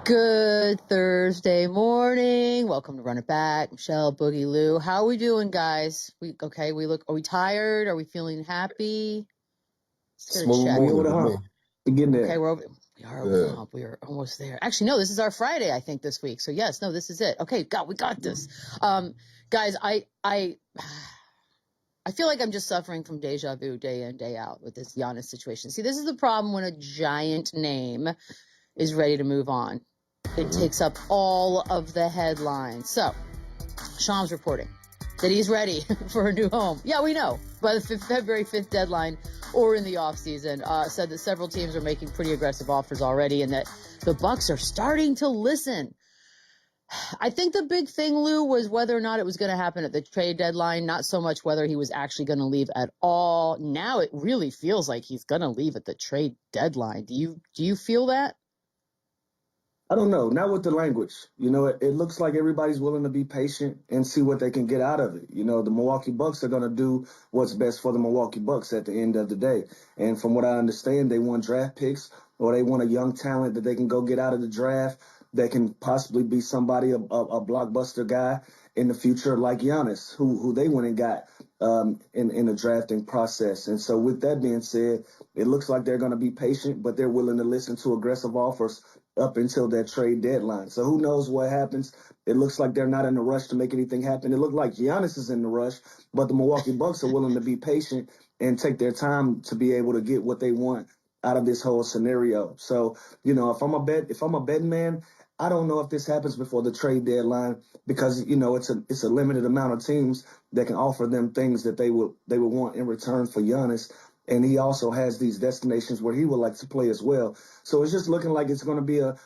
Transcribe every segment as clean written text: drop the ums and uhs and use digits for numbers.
Good Thursday morning. Welcome to Run It Back. Michelle, Boogie, Lou. How are we doing, guys? Are we tired? Are we feeling happy? Smooth morning with me. We're getting there. Okay, we are over the hump. We are almost there. Actually, no, this is our Friday, I think, this week. So yes, no, this is it. Okay, we got this. Guys, I feel like I'm just suffering from deja vu day in, day out with this Giannis situation. See, this is the problem when a giant name is ready to move on. It takes up all of the headlines. So, Shams reporting that he's ready for a new home. Yeah, we know. By the February 5th deadline or in the offseason, said that several teams are making pretty aggressive offers already and that the Bucks are starting to listen. I think the big thing, Lou, was whether or not it was going to happen at the trade deadline, not so much whether he was actually going to leave at all. Now it really feels like he's going to leave at the trade deadline. Do you feel that? I don't know. Not with the language. It looks like everybody's willing to be patient and see what they can get out of it. The Milwaukee Bucks are going to do what's best for the Milwaukee Bucks at the end of the day. And from what I understand, they want draft picks or they want a young talent that they can go get out of the draft that can possibly be somebody, a blockbuster guy in the future like Giannis, who they went and got in the drafting process. And so with that being said, it looks like they're going to be patient, but they're willing to listen to aggressive offers up until that trade deadline. So who knows what happens? It looks like they're not in a rush to make anything happen. It looked like Giannis is in the rush, but the Milwaukee Bucks are willing to be patient and take their time to be able to get what they want out of this whole scenario. So, if I'm a betting man, I don't know if this happens before the trade deadline because, it's a limited amount of teams that can offer them things that they would want in return for Giannis. And he also has these destinations where he would like to play as well. So it's just looking like it's going to be a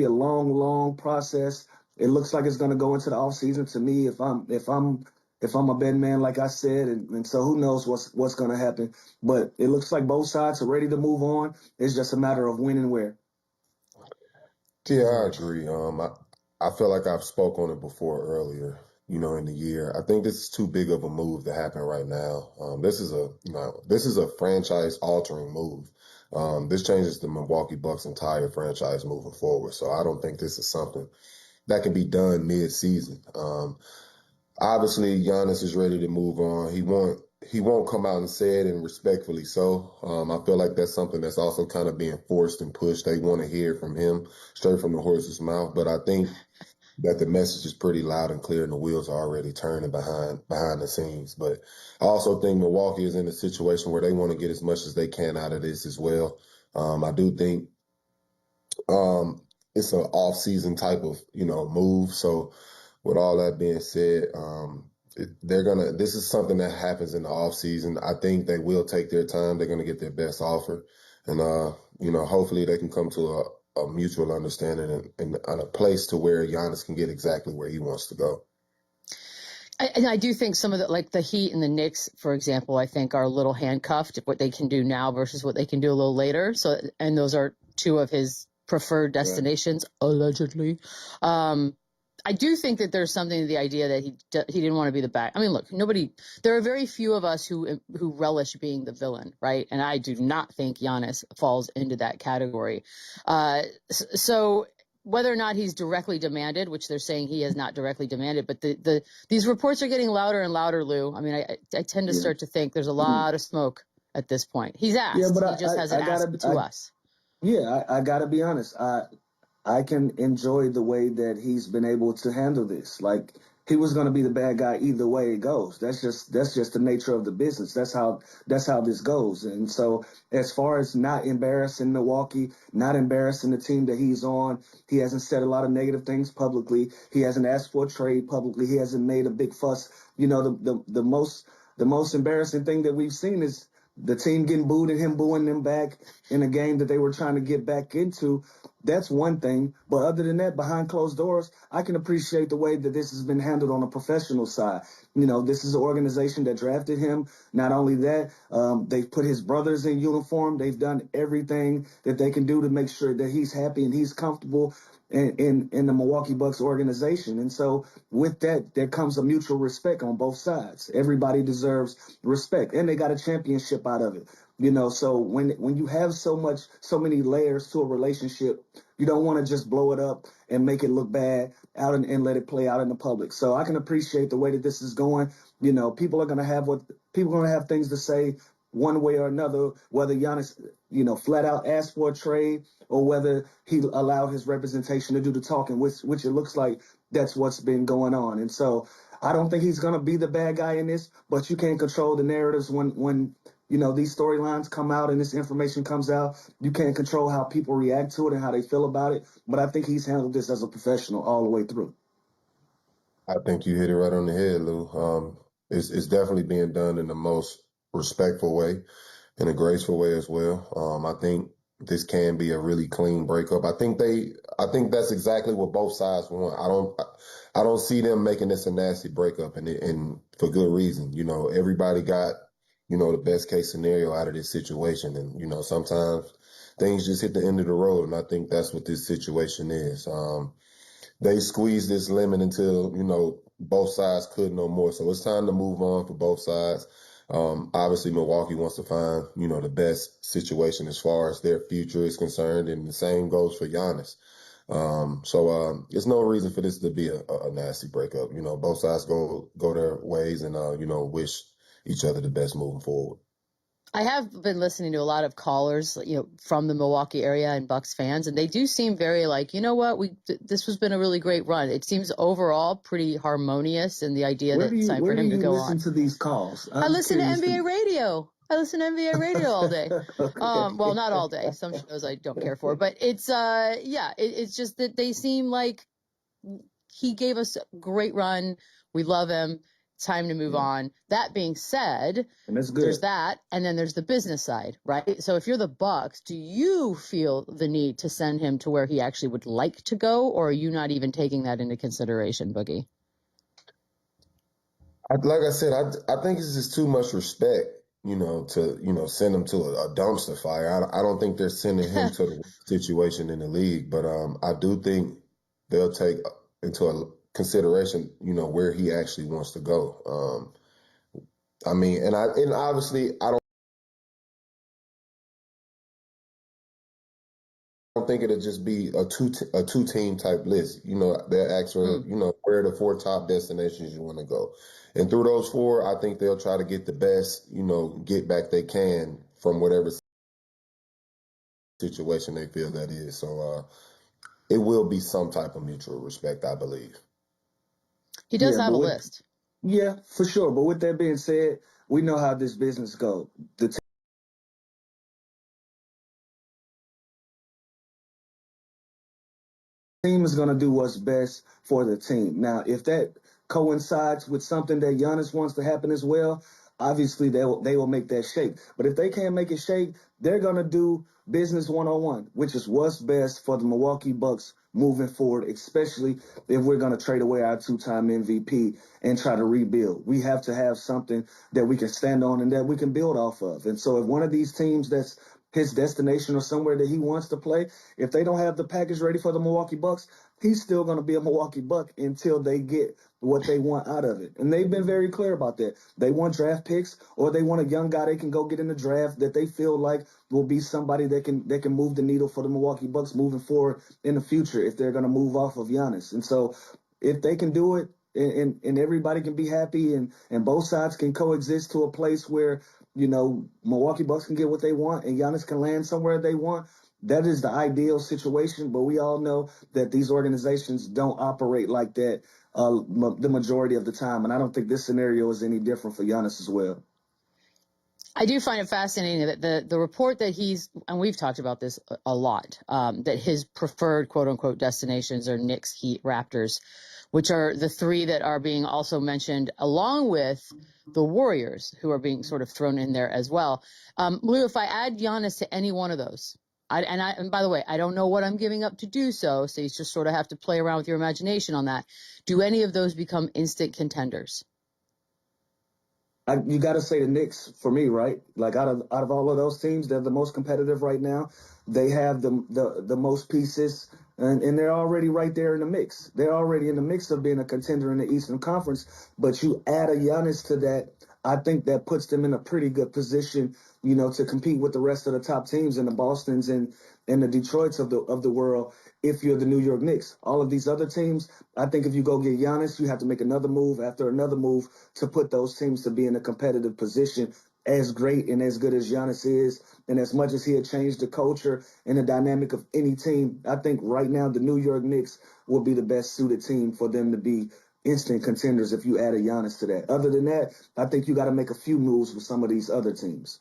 long, long process. It looks like it's going to go into the offseason to me if I'm a betting man, like I said. And so who knows what's going to happen. But it looks like both sides are ready to move on. It's just a matter of when and where. Yeah, I agree. I feel like I've spoke on it before earlier, in the year. I think this is too big of a move to happen right now. This is a franchise altering move. This changes the Milwaukee Bucks entire franchise moving forward. So I don't think this is something that can be done mid-season. Obviously, Giannis is ready to move on. He won't come out and say it, and respectfully so. I feel like that's something that's also kind of being forced and pushed. They want to hear from him straight from the horse's mouth. But I think that the message is pretty loud and clear, and the wheels are already turning behind the scenes. But I also think Milwaukee is in a situation where they want to get as much as they can out of this as well. I do think it's an off-season type of move. So with all that being said, this is something that happens in the off season. I think they will take their time. They're going to get their best offer. And, hopefully they can come to a mutual understanding and a place to where Giannis can get exactly where he wants to go. And I do think some of the Heat and the Knicks, for example, I think are a little handcuffed what they can do now versus what they can do a little later. So, and those are two of his preferred destinations, allegedly. I do think that there's something to the idea that he didn't want to be the bad. I mean, look, there are very few of us who relish being the villain, right? And I do not think Giannis falls into that category. So whether or not he's directly demanded, which they're saying he has not directly demanded, but these reports are getting louder and louder, Lou. I mean, I tend to start to think there's a lot of smoke at this point. He's asked. Yeah, but he just hasn't asked to us. Yeah, I got to be honest. I can enjoy the way that he's been able to handle this. Like, he was going to be the bad guy either way it goes. That's just the nature of the business. That's how this goes. And so as far as not embarrassing Milwaukee, not embarrassing the team that he's on, he hasn't said a lot of negative things publicly. He hasn't asked for a trade publicly. He hasn't made a big fuss. The most embarrassing thing that we've seen is the team getting booed and him booing them back in a game that they were trying to get back into. That's one thing. But other than that, behind closed doors, I can appreciate the way that this has been handled on a professional side. This is an organization that drafted him. Not only that, they've put his brothers in uniform. They've done everything that they can do to make sure that he's happy and he's comfortable in the Milwaukee Bucks organization. And so with that, there comes a mutual respect on both sides. Everybody deserves respect, and they got a championship out of it. So when you have so many layers to a relationship, you don't want to just blow it up and make it look bad out and let it play out in the public. So I can appreciate the way that this is going. People are going to have things to say one way or another, whether Giannis, flat out asked for a trade or whether he allowed his representation to do the talking, which it looks like that's what's been going on. And so I don't think he's going to be the bad guy in this, but you can't control the narratives when these storylines come out and this information comes out. You can't control how people react to it and how they feel about it. But I think he's handled this as a professional all the way through. I think you hit it right on the head, Lou. It's definitely being done in the most respectful way, in a graceful way as well. I think this can be a really clean breakup. I think that's exactly what both sides want. I don't see them making this a nasty breakup, and for good reason. Everybody got the best case scenario out of this situation, and sometimes things just hit the end of the road, and I think that's what this situation is. They squeezed this lemon until, both sides could no more. So it's time to move on for both sides. Obviously, Milwaukee wants to find, the best situation as far as their future is concerned. And the same goes for Giannis. So there's no reason for this to be a nasty breakup. Both sides go their ways and, wish each other the best moving forward. I have been listening to a lot of callers, from the Milwaukee area and Bucks fans, and they do seem very like, this has been a really great run. It seems overall pretty harmonious, and the idea that it's time for him to go on. Where do you listen to these calls? I listen to NBA radio. I listen to NBA radio all day. Okay. Well, not all day. Some shows I don't care for, but it's it's just that they seem like he gave us a great run. We love him. Time to move on. That being said, and that's good. There's that, and then there's the business side, right? So if you're the Bucks, do you feel the need to send him to where he actually would like to go, or are you not even taking that into consideration, Boogie? Like I said, I think it's just too much respect, to send him to a dumpster fire. I don't think they're sending him to the situation in the league, but I do think they'll take into consideration, where he actually wants to go. And obviously I don't think it'll just be a two team type list. They'll ask for, where are the 4 top destinations you want to go. And through those 4, I think they'll try to get the best, get back they can from whatever situation they feel that is. So it will be some type of mutual respect, I believe. He does have a list. Yeah, for sure. But with that being said, we know how this business goes. The team is going to do what's best for the team. Now, if that coincides with something that Giannis wants to happen as well, obviously they will make that shake. But if they can't make it shake, they're going to do business one-on-one, which is what's best for the Milwaukee Bucks moving forward, especially if we're going to trade away our 2-time MVP and try to rebuild. We have to have something that we can stand on and that we can build off of. And so if one of these teams that's his destination or somewhere that he wants to play, if they don't have the package ready for the Milwaukee Bucks, he's still going to be a Milwaukee Buck until they get what they want out of it. And they've been very clear about that. They want draft picks, or they want a young guy they can go get in the draft that they feel like will be somebody that can move the needle for the Milwaukee Bucks moving forward in the future if they're going to move off of Giannis. And so if they can do it and everybody can be happy and both sides can coexist to a place where, Milwaukee Bucks can get what they want and Giannis can land somewhere they want, that is the ideal situation. But we all know that these organizations don't operate like that the majority of the time. And I don't think this scenario is any different for Giannis as well. I do find it fascinating that the report that and we've talked about this a lot, that his preferred quote unquote destinations are Knicks, Heat, Raptors, which are the 3 that are being also mentioned along with the Warriors, who are being sort of thrown in there as well. Lou, if I add Giannis to any one of those, and by the way, I don't know what I'm giving up to do so you just sort of have to play around with your imagination on that. Do any of those become instant contenders? You got to say the Knicks for me, right? Like out of all of those teams, they're the most competitive right now. They have the most pieces, and they're already right there in the mix. They're already in the mix of being a contender in the Eastern Conference. But you add a Giannis to that, I think that puts them in a pretty good position, you know, to compete with the rest of the top teams in the Bostons and the Detroits of the world. If you're the New York Knicks, all of these other teams, I think if you go get Giannis, you have to make another move after another move to put those teams to be in a competitive position. As great and as good as Giannis is, and as much as he had changed the culture and the dynamic of any team, I think right now the New York Knicks will be the best suited team for them to be instant contenders if you add a Giannis to that. Other than that, I think you got to make a few moves with some of these other teams.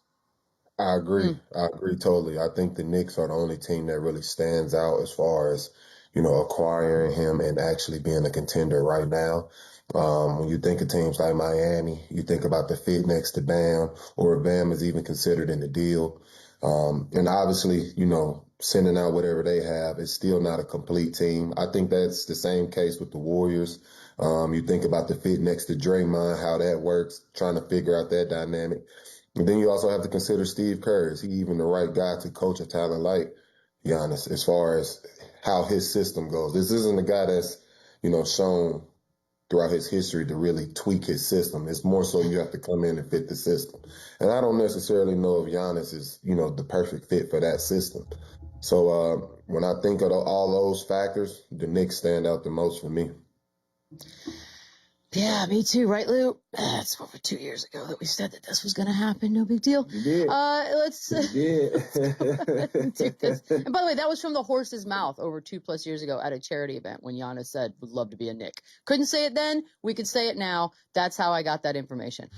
I agree. I agree totally. I think the Knicks are the only team that really stands out as far as, acquiring him and actually being a contender right now. When you think of teams like Miami, you think about the fit next to Bam, or if Bam is even considered in the deal. And obviously, sending out whatever they have is still not a complete team. I think that's the same case with the Warriors. You think about the fit next to Draymond, how that works, trying to figure out that dynamic. And then you also have to consider Steve Kerr. Is he even the right guy to coach a talent like Giannis as far as how his system goes? This isn't a guy that's, shown throughout his history to really tweak his system. It's more so you have to come in and fit the system. And I don't necessarily know if Giannis is, the perfect fit for that system. So when I think of all those factors, the Knicks stand out the most for me. Yeah, me too, right, Lou? It's over 2 years ago that we said that this was going to happen. No big deal. You did. Let's You did. do this. And by the way, that was from the horse's mouth over 2+ years ago at a charity event when Giannis said would love to be a Knick. Couldn't say it then. We could say it now. That's how I got that information.